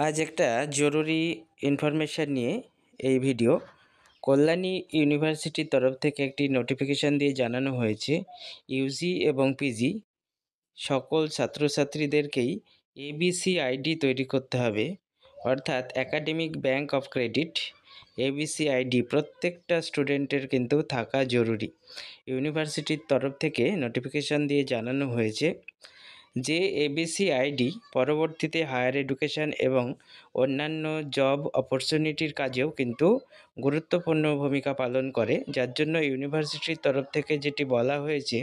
আজ একটা জরুরি ইনফরমেশান নিয়ে এই ভিডিও। কল্যাণী ইউনিভার্সিটির তরফ থেকে একটি নোটিফিকেশান দিয়ে জানানো হয়েছে ইউজি এবং পিজি সকল ছাত্রছাত্রীদেরকেই এবিসি আইডি তৈরি করতে হবে, অর্থাৎ academic bank of credit. ABC ID প্রত্যেকটা স্টুডেন্টের কিন্তু থাকা জরুরি। ইউনিভার্সিটির তরফ থেকে নোটিফিকেশান দিয়ে জানানো হয়েছে যে এবিসি আইডি পরবর্তীতে হায়ার এডুকেশন এবং অন্যান্য জব অপরচুনিটির কাজেও কিন্তু গুরুত্বপূর্ণ ভূমিকা পালন করে, যার জন্য ইউনিভার্সিটির তরফ থেকে যেটি বলা হয়েছে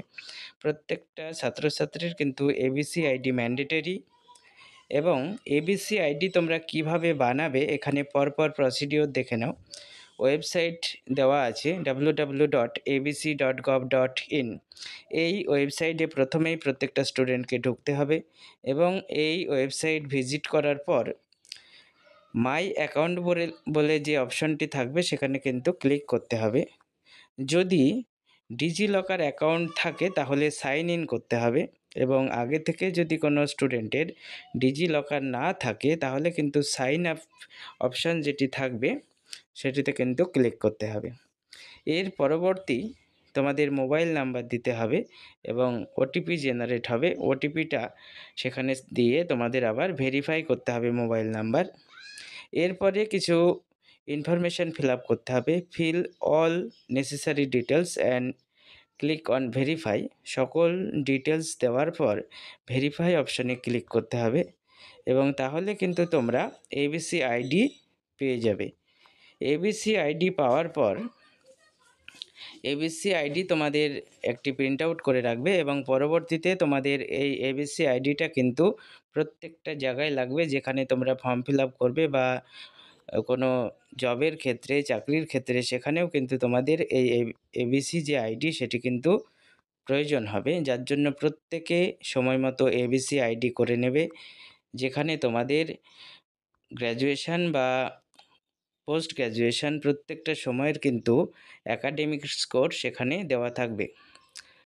প্রত্যেকটা ছাত্রছাত্রীর কিন্তু এবিসি আইডি ম্যান্ডেটরি। এবং এবিসি আইডি তোমরা কিভাবে বানাবে এখানে পরপর প্রসিডিওর দেখে নাও। ওয়েবসাইট দেওয়া আছে www.abc.gov.in। এই ওয়েবসাইটে প্রথমেই প্রত্যেকটা স্টুডেন্টকে ঢুকতে হবে এবং এই ওয়েবসাইট ভিজিট করার পর মাই অ্যাকাউন্ট বলে যে অপশনটি থাকবে সেখানে কিন্তু ক্লিক করতে হবে। যদি ডিজিলকার অ্যাকাউন্ট থাকে তাহলে সাইন ইন করতে হবে, এবং আগে থেকে যদি কোনো স্টুডেন্টের ডিজিলকার না থাকে তাহলে কিন্তু সাইন আপ অপশান যেটি থাকবে সেটিতে কিন্তু ক্লিক করতে হবে। এর পরবর্তী তোমাদের মোবাইল নাম্বার দিতে হবে এবং ওটিপি জেনারেট হবে। ওটিপিটা সেখানে দিয়ে তোমাদের আবার ভেরিফাই করতে হবে মোবাইল নাম্বার। এরপরে কিছু ইনফরমেশান ফিল আপ করতে হবে। Fill all necessary details and click on verify. সকল ডিটেলস দেওয়ার পর ভেরিফাই অপশানে ক্লিক করতে হবে এবং তাহলে কিন্তু তোমরা এবিসি আইডি পেয়ে যাবে। এবিসি আইডি পাওয়ার পর এবিসি আইডি তোমাদের একটি প্রিন্ট আউট করে রাখবে এবং পরবর্তীতে তোমাদের এই এবিসি আইডিটা কিন্তু প্রত্যেকটা জায়গায় লাগবে, যেখানে তোমরা ফর্ম ফিল আপ করবে বা কোনো জবের ক্ষেত্রে, চাকরির ক্ষেত্রে, সেখানেও কিন্তু তোমাদের এই এবিসি যে আইডি সেটি কিন্তু প্রয়োজন হবে। যার জন্য প্রত্যেকে সময় মতো এবিসি আইডি করে নেবে। যেখানে তোমাদের গ্র্যাজুয়েশন বা পোস্ট গ্র্যাজুয়েশন প্রত্যেকটা সময়ের কিন্তু অ্যাকাডেমিক স্কোর সেখানে দেওয়া থাকবে।